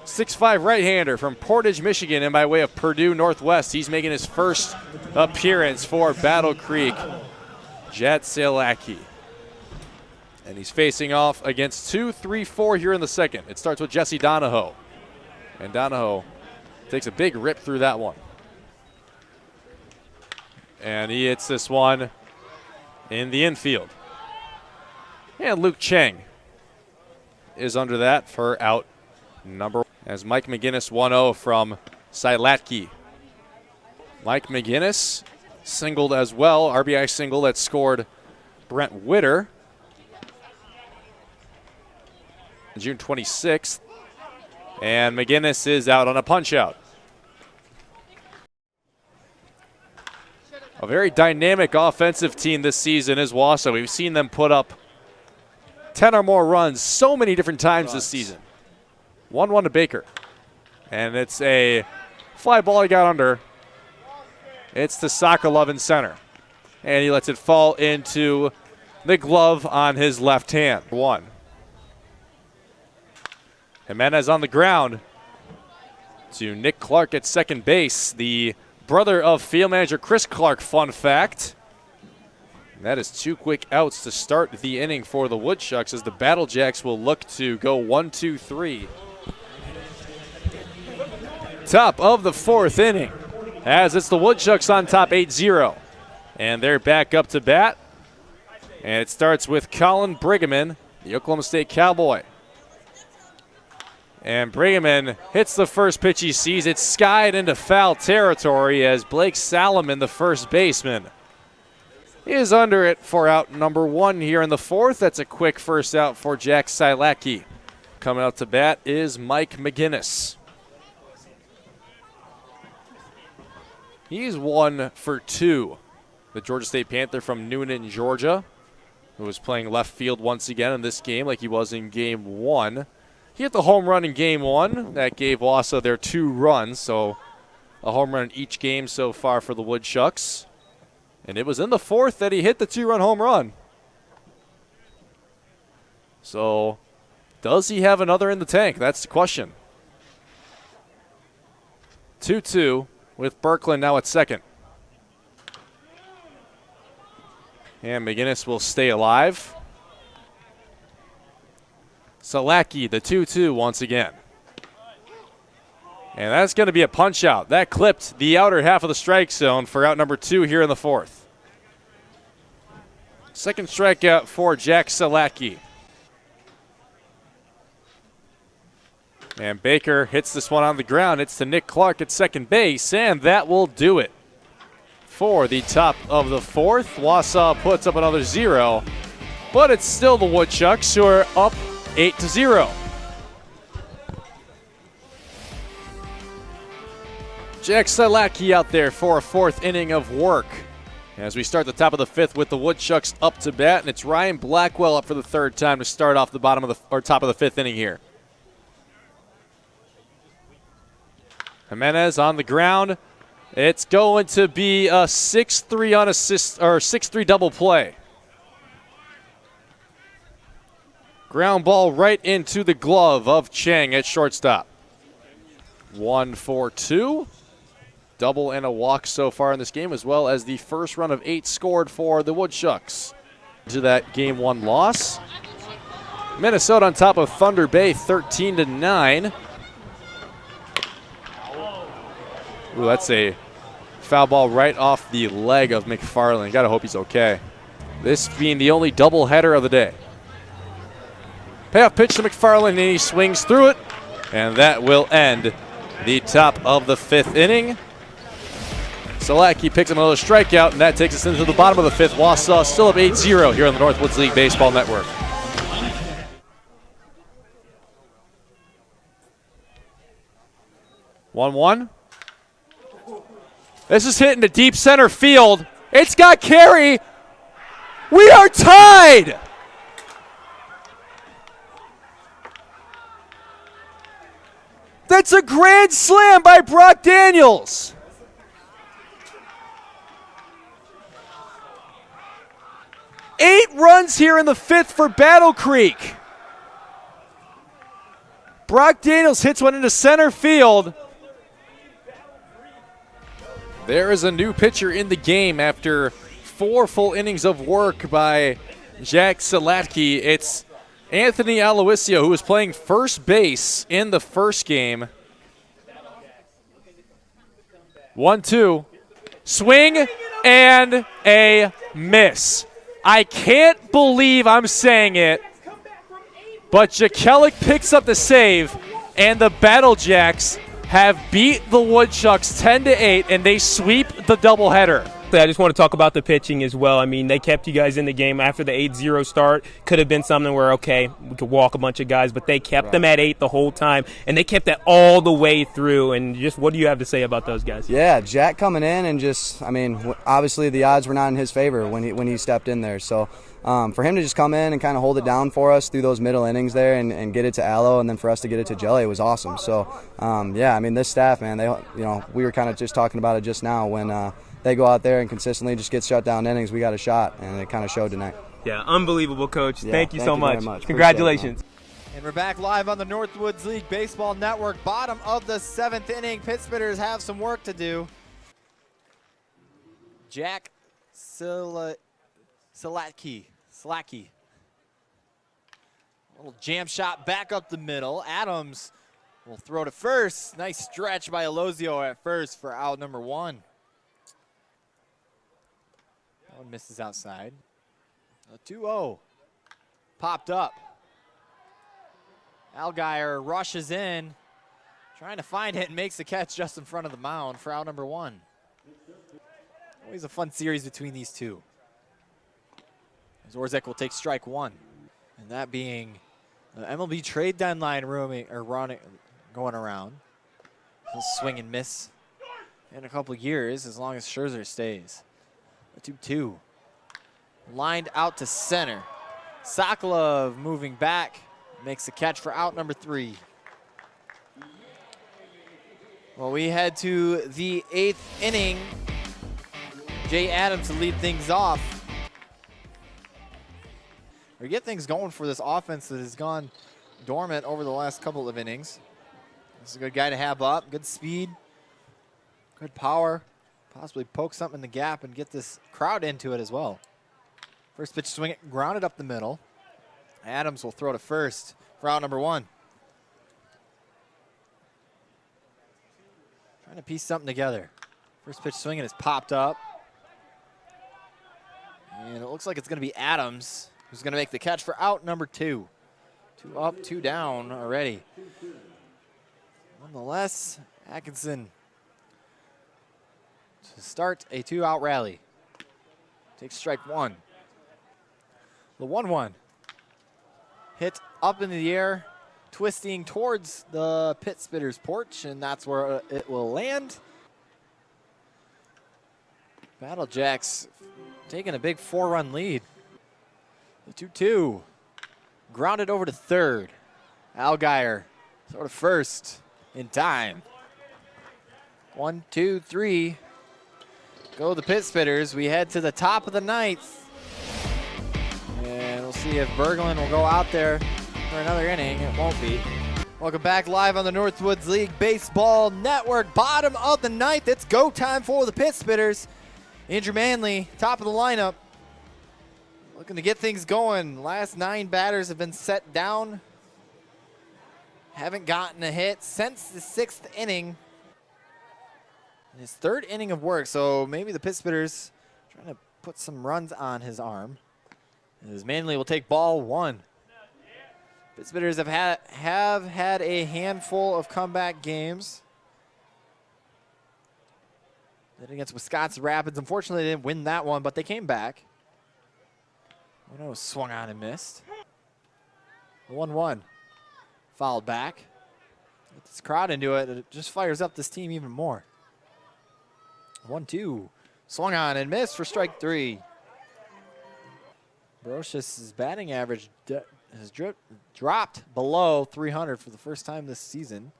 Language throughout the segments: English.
6'5" right-hander from Portage, Michigan, and by way of Purdue Northwest. He's making his first appearance for Battle Creek, Sielatycki. And he's facing off against 2, 3, 4 here in the second. It starts with Jesse Donahoe. And Donahoe takes a big rip through that one. And he hits this one in the infield. And Luke Cheng is under that for out number one. As Mike McGinnis 1-0 from Sielatycki. Mike McGinnis singled as well, RBI single that scored Brent Witter June 26th. And McGinnis is out on a punch out. A very dynamic offensive team this season is Wausau. We've seen them put up 10 or more runs so many different times this season. 1-1 to Baker. And it's a fly ball he got under. It's to Sokolov in center. And he lets it fall into the glove on his left hand. 1. Jimenez on the ground to Nick Clark at second base. The brother of field manager Chris Clark, fun fact. And that is 2 quick outs to start the inning for the Woodchucks as the BattleJacks will look to go 1, 2, 3. Top of the 4th inning as it's the Woodchucks on top 8-0. And they're back up to bat. And it starts with Colin Brigham, the Oklahoma State Cowboy. And Brigham hits the first pitch he sees. It's skied into foul territory as Blake Salomon, the first baseman, is under it for out number 1 here in the 4th. That's a quick first out for Sielatycki. Coming out to bat is Mike McGinnis. He's 1 for 2. The Georgia State Panther from Noonan, Georgia, who was playing left field once again in this game like he was in game 1. He hit the home run in game 1. That gave Wausau their 2 runs, so a home run in each game so far for the Woodchucks. And it was in the 4th that he hit the 2-run home run. So does he have another in the tank? That's the question. 2-2 with Birkland now at second. And McGinnis will stay alive. Sielatycki, the 2-2 once again. And that's going to be a punch out. That clipped the outer half of the strike zone for out number 2 here in the 4th. Second strikeout for Sielatycki. And Baker hits this one on the ground. It's to Nick Clark at second base, and that will do it for the top of the 4th. Wausau puts up another 0, but it's still the Woodchucks who are up 8-0. Sielatycki out there for a 4th inning of work. As we start the top of the 5th with the Woodchucks up to bat, and it's Ryan Blackwell up for the 3rd time to start off the bottom of the top of the 5th inning here. Jimenez on the ground. It's going to be a 6-3 unassist or 6-3 double play. Ground ball right into the glove of Cheng at shortstop. 1 for 2. Double and a walk so far in this game, as well as the first run of 8 scored for the Woodchucks. To that game 1 loss. Minnesota on top of Thunder Bay 13-9. Ooh, that's a foul ball right off the leg of McFarland. Gotta hope he's okay. This being the only doubleheader of the day. Payoff pitch to McFarland, and he swings through it. And that will end the top of the 5th inning. Sielatycki picks up another strikeout, and that takes us into the bottom of the 5th. Wausau still up 8-0 here on the Northwoods League Baseball Network. One. This is hit into deep center field. It's got carry. We are tied. That's a grand slam by Brock Daniels. Eight runs here in the 5th for Battle Creek. Brock Daniels hits one into center field. There is a new pitcher in the game after 4 full innings of work by Jack Sielatycki. It's Anthony Aloisio, who was playing first base in the first game. 1-2. Swing and a miss. I can't believe I'm saying it, but Jekelic picks up the save, and the BattleJacks have beat the Woodchucks 10-8, and they sweep the doubleheader. I just want to talk about the pitching as well. I mean, they kept you guys in the game after the 8-0 start. Could have been something where, okay, we could walk a bunch of guys, but they kept them at 8 the whole time, and they kept that all the way through. And just what do you have to say about those guys? Yeah, Jack coming in and just, I mean, obviously the odds were not in his favor when he stepped in there. So for him to just come in and kind of hold it down for us through those middle innings there and get it to Aloe, and then for us to get it to Jelly, it was awesome. So, yeah, I mean, this staff, man, we were kind of just talking about it just now when they go out there and consistently just get shut down innings, we got a shot, and it kind of showed tonight. Yeah, unbelievable, Coach. Yeah, thank you so much. Much. Congratulations. And we're back live on the Northwoods League Baseball Network. Bottom of the 7th inning. Pittsburghers have some work to do. Jack Sielatycki. Little jam shot back up the middle. Adams will throw to first. Nice stretch by Aloisio at first for out number 1. That one misses outside. A 2-0. Popped up. Allgaier rushes in, trying to find it and makes the catch just in front of the mound for out number 1. Always a fun series between these two. Zorzek will take strike 1. And that being the MLB trade deadline going around. He'll swing and miss in a couple years as long as Scherzer stays. A 2-2. Lined out to center. Sokolov moving back. Makes the catch for out number 3. Well, we head to the 8th inning. Jay Adams to lead things off. We get things going for this offense that has gone dormant over the last couple of innings. This is a good guy to have up. Good speed. Good power. Possibly poke something in the gap and get this crowd into it as well. First pitch swing it, grounded up the middle. Adams will throw to first for out number 1. Trying to piece something together. First pitch swinging is popped up. And it looks like it's going to be Adams who's going to make the catch for out number 2. 2 up, 2 down already. Nonetheless, Atkinson to start a 2-out rally. Takes strike 1. The 1-1. Hit up into the air, twisting towards the pit spitter's porch, and that's where it will land. BattleJacks taking a big 4-run lead. The 2-2. Grounded over to third. Allgaier throw to first in time. 1, 2, 3. Go the pit spitters. We head to the top of the 9th. And we'll see if Berglund will go out there for another inning. It won't be. Welcome back live on the Northwoods League Baseball Network. Bottom of the 9th. It's go time for the pit spitters. Andrew Manley, top of the lineup. Looking to get things going. Last 9 batters have been set down. Haven't gotten a hit since the 6th inning. His 3rd inning of work, so maybe the pit spitters trying to put some runs on his arm. As Manley will take ball 1. Pit spitters have had a handful of comeback games. Then against Wisconsin Rapids, unfortunately they didn't win that one, but they came back. Oh no, swung on and missed. 1-1. Fouled back. Get this crowd into it. It just fires up this team even more. 1-2. Swung on and missed for strike 3. Brocious' batting average has dropped below 300 for the first time this season.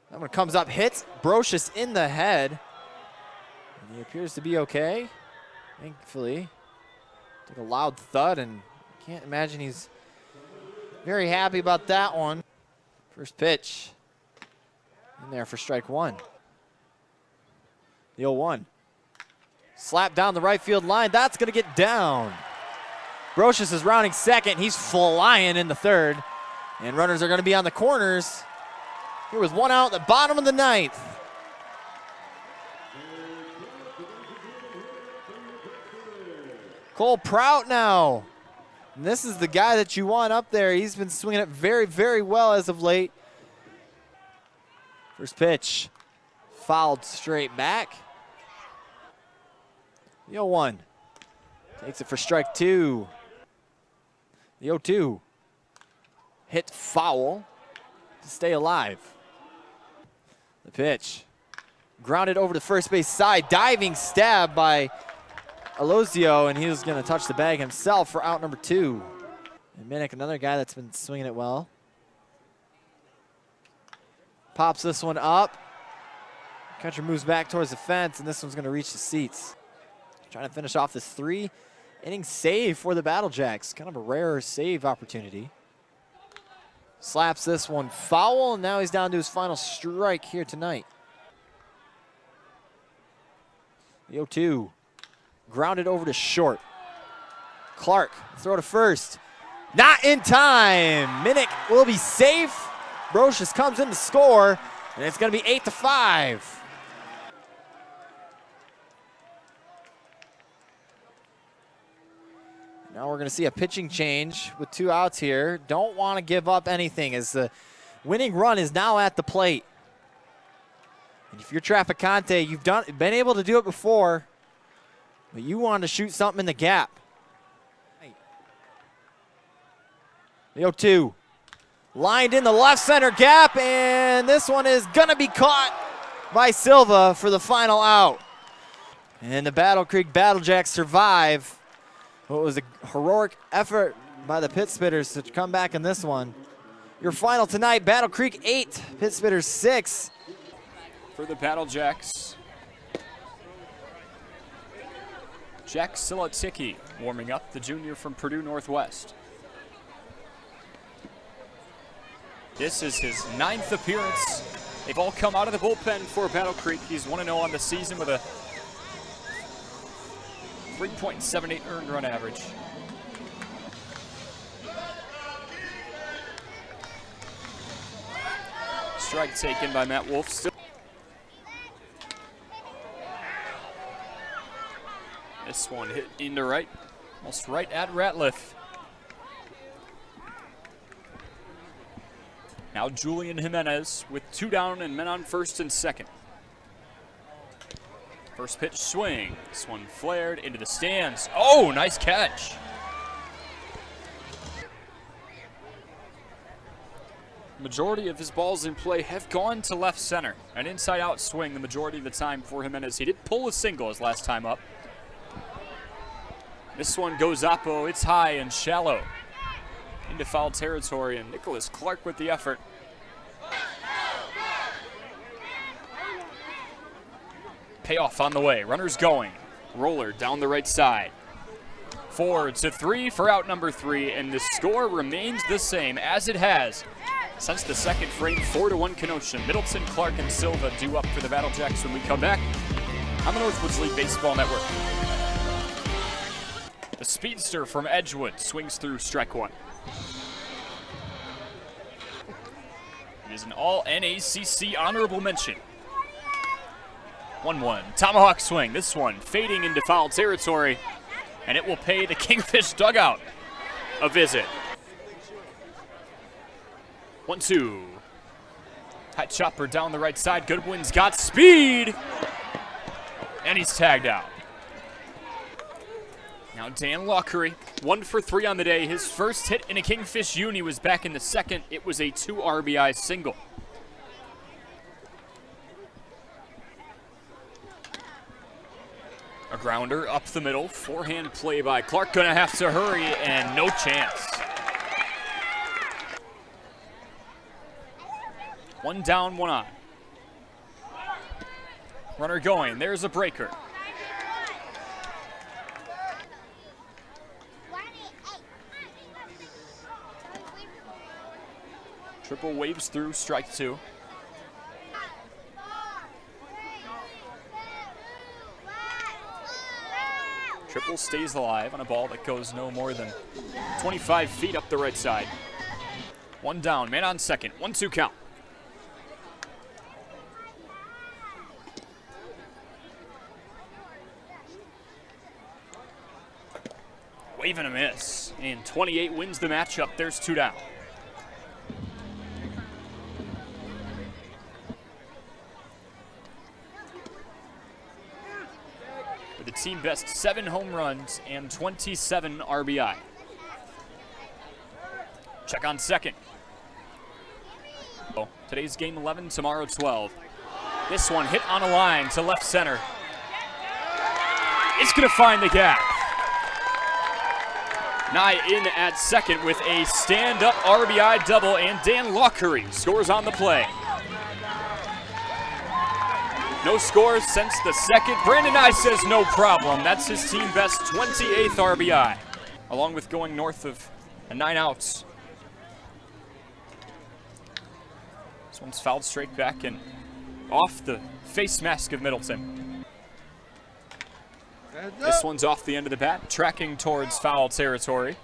That one comes up, hits Brocious in the head. And he appears to be okay, thankfully. Took a loud thud, and can't imagine he's very happy about that one. First pitch. In there for strike one. The 0-1. Slap down the right field line. That's going to get down. Brocious is rounding second. He's flying in the third. And runners are going to be on the corners. Here with one out at the bottom of the ninth. Cole Prout now. And this is the guy that you want up there. He's been swinging it very, very well as of late. First pitch. Fouled straight back. The 0-1. Takes it for strike two. The 0-2. Hit foul to stay alive. The pitch. Grounded over to first base side. Diving stab by Alozio, and he was going to touch the bag himself for out number two. And Minnick, another guy that's been swinging it well. Pops this one up. Catcher moves back towards the fence, and this one's going to reach the seats. Trying to finish off this 3-inning save for the BattleJacks. Kind of a rare save opportunity. Slaps this one foul, and now he's down to his final strike here tonight. The 0-2. Grounded over to short. Clark, throw to first. Not in time. Minnick will be safe. Brocious comes in to score, and it's going to be 8-5. Now we're going to see a pitching change with 2 outs here. Don't want to give up anything as the winning run is now at the plate. And if you're Trafficante, you've been able to do it before, but you want to shoot something in the gap. The 0-2. Lined in the left center gap, and this one is going to be caught by Silva for the final out. And the Battle Creek BattleJacks survive. What was a heroic effort by the Pit Spitters to come back in this one. Your final tonight, Battle Creek 8, Pit Spitters 6. For the BattleJacks, Jack Sielatycki warming up, the junior from Purdue Northwest. This is his 9th appearance. They've all come out of the bullpen for Battle Creek. He's 1-0 on the season with a 3.78 earned run average. Strike taken by Matt Wolf. Still. This one hit into right, almost right at Ratliff. Now Julian Jimenez with 2 down and men on first and second. First pitch swing. This one flared into the stands. Oh, nice catch. Majority of his balls in play have gone to left center. An inside-out swing the majority of the time for Jimenez. He did pull a single his last time up. This one goes up. Oh, it's high and shallow. Into foul territory, and Nicholas Clark with the effort. Payoff on the way. Runners going. Roller down the right side. 4-3 for out number 3, and the score remains the same as it has since the second frame. 4-1 Kenosha. Middleton, Clark, and Silva due up for the BattleJacks when we come back on the Northwoods League Baseball Network. The speedster from Edgewood swings through strike one. It is an all-NACC honorable mention. 1-1. Tomahawk swing. This one fading into foul territory, and it will pay the Kingfish dugout a visit. 1-2. High chopper down the right side. Goodwin's got speed, and he's tagged out. Now Dan Lockery, 1 for 3 on the day. His first hit in a Kingfish uni was back in the second. It was a 2 RBI single. A grounder up the middle, forehand play by Clark. Gonna have to hurry, and no chance. 1 down, 1 on. Runner going, there's a breaker. Triple waves through, strike 2. Triple stays alive on a ball that goes no more than 25 feet up the right side. 1 down, man on second, 1-2 count. Wave and a miss, and 28 wins the matchup. There's 2 down. With the team best 7 home runs and 27 RBI. Check on second. Today's game 11, tomorrow 12. This one hit on a line to left center. It's gonna find the gap. Nye in at second with a stand-up RBI double, and Dan Lockery scores on the play. No scores since the second. Brandon Nye says no problem. That's his team best 28th RBI, along with going north of 9 outs. This one's fouled straight back and off the face mask of Middleton. This one's off the end of the bat, tracking towards foul territory.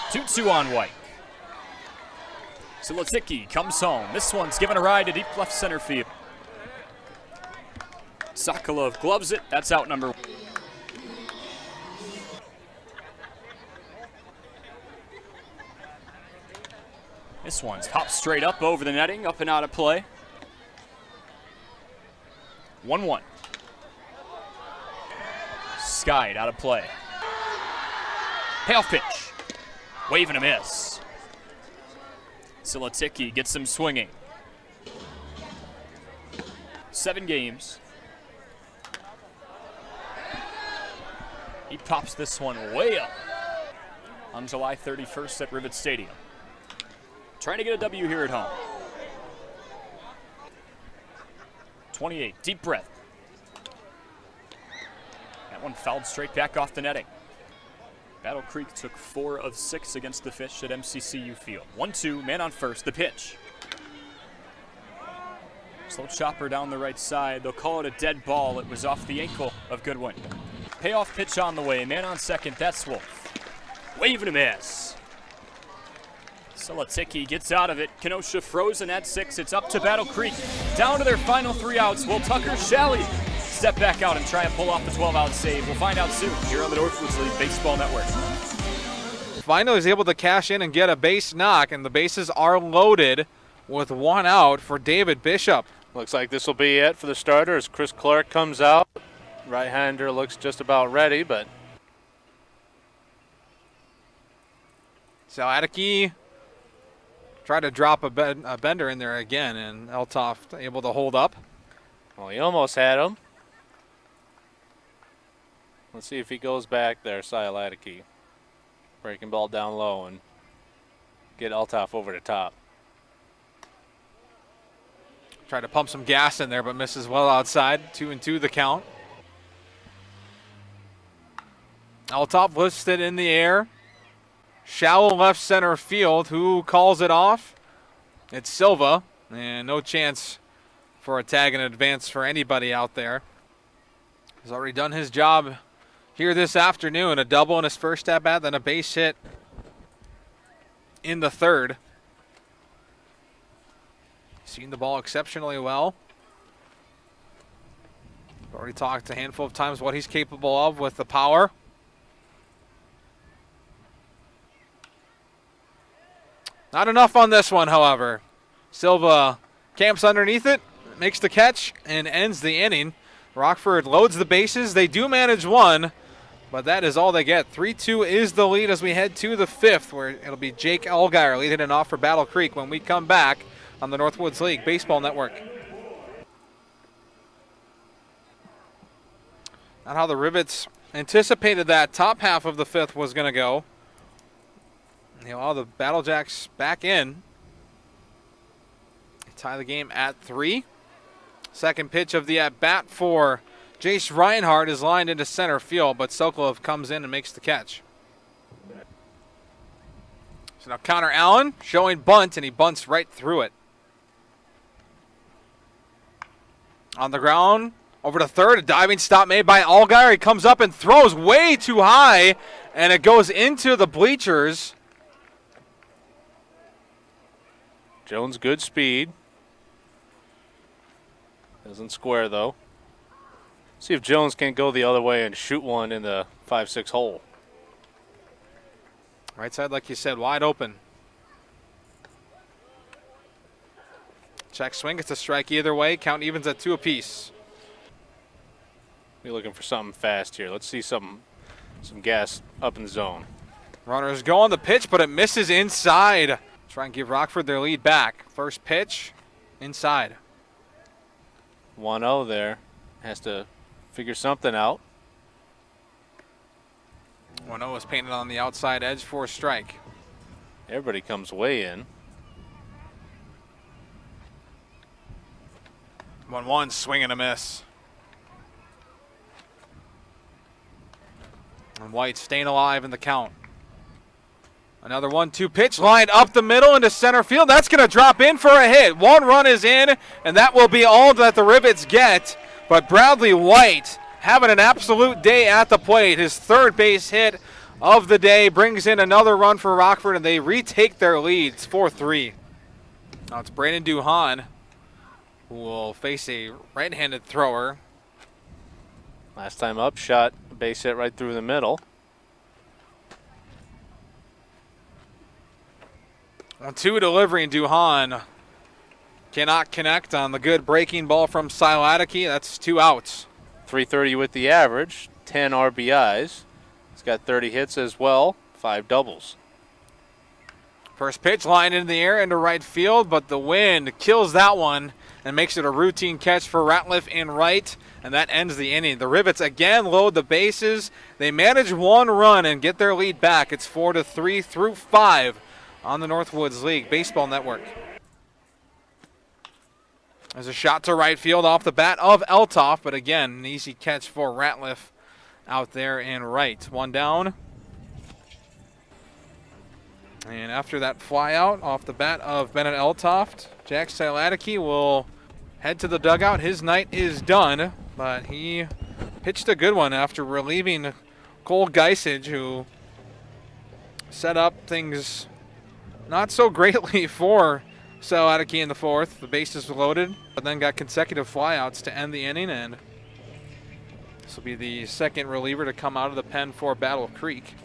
2-2 on White. Sielatycki comes home. This one's given a ride to deep left center field. Sokolov gloves it. That's out number 1. This one's popped straight up over the netting, up and out of play. 1-1. Skied out of play. Payoff pitch. Wave and a miss. Sielatycki gets him swinging. 7 games. He pops this one way up on July 31st at Rivet Stadium. Trying to get a W here at home. 28, deep breath. That one fouled straight back off the netting. Battle Creek took 4 of 6 against the Fish at MCCU Field. 1-2, man on first, the pitch. Slow chopper down the right side. They'll call it a dead ball. It was off the ankle of Goodwin. Payoff pitch on the way, man on second, that's Wolf. Wave and a miss. Sielatycki gets out of it. Kenosha frozen at 6. It's up to Battle Creek. Down to their final 3 outs. Will Tucker Shalley step back out and try and pull off the 12-out save? We'll find out soon here on the Northwoods League Baseball Network. Finally is able to cash in and get a base knock, and the bases are loaded with 1 out for David Bishop. Looks like this will be it for the starter as Chris Clark comes out. Right-hander looks just about ready, but Sielatycki tried to drop a bender in there again, and Eltoft able to hold up. well, he almost had him. Let's see if he goes back there, Sielatycki. Breaking ball down low and get Eltoft over the top. Tried to pump some gas in there, but misses well outside. 2-2 the count. Eltoft lifts it in the air. Shallow left center field. Who calls it off? It's Silva. And no chance for a tag in advance for anybody out there. He's already done his job here this afternoon. A double in his first at-bat, then a base hit in the third. Seen the ball exceptionally well. Already talked a handful of times what he's capable of with the power. Not enough on this one, however. Silva camps underneath it, makes the catch, and ends the inning. Rockford loads the bases. They do manage 1, but that is all they get. 3-2 is the lead as we head to the 5th, where it'll be Jake Allgaier leading it off for Battle Creek when we come back on the Northwoods League Baseball Network. Not how the Rivets anticipated that top half of the 5th was going to go. All the BattleJacks back in. They tie the game at 3. Second pitch of the at-bat for Jace Reinhardt is lined into center field, but Sokolov comes in and makes the catch. So now counter Allen, showing bunt, and he bunts right through it. On the ground, over to third, a diving stop made by Allgaier. He comes up and throws way too high, and it goes into the bleachers. Jones, good speed. Doesn't square, though. See if Jones can't go the other way and shoot one in the 5-6 hole. Right side, like you said, wide open. Check swing, it's a strike either way. Count evens at 2 apiece. We're looking for something fast here. Let's see some gas up in the zone. Runners go on the pitch, but it misses inside. Try and give Rockford their lead back. First pitch, inside. 1-0 there. Has to figure something out. 1-0 is painted on the outside edge for a strike. Everybody comes way in. 1-1, swing and a miss. And White staying alive in the count. Another 1-2 pitch, line up the middle into center field. That's going to drop in for a hit. 1 run is in, and that will be all that the Rivets get. But Bradley White having an absolute day at the plate. His 3rd base hit of the day brings in another run for Rockford, and they retake their lead. It's 4-3. Now it's Brandon Duhan who will face a right-handed thrower. Last time up, shot a base hit right through the middle. 1-2 delivery, and Duhan cannot connect on the good breaking ball from Sielatycki. That's 2 outs. 330 with the average, 10 RBIs. He's got 30 hits as well, 5 doubles. First pitch line in the air into right field, but the wind kills that one and makes it a routine catch for Ratliff in right, and that ends the inning. The Rivets again load the bases. They manage 1 run and get their lead back. It's 4-3 through 5 on the Northwoods League Baseball Network. There's a shot to right field off the bat of Eltoff, but again, an easy catch for Ratliff out there in right. 1 down. And after that fly out off the bat of Bennett Eltoft, Jack Sielatycki will head to the dugout. His night is done, but he pitched a good one after relieving Cole Geisage, who set up things not so greatly for Sielatycki in the 4th. The bases were loaded, but then got consecutive flyouts to end the inning, and this will be the 2nd reliever to come out of the pen for Battle Creek.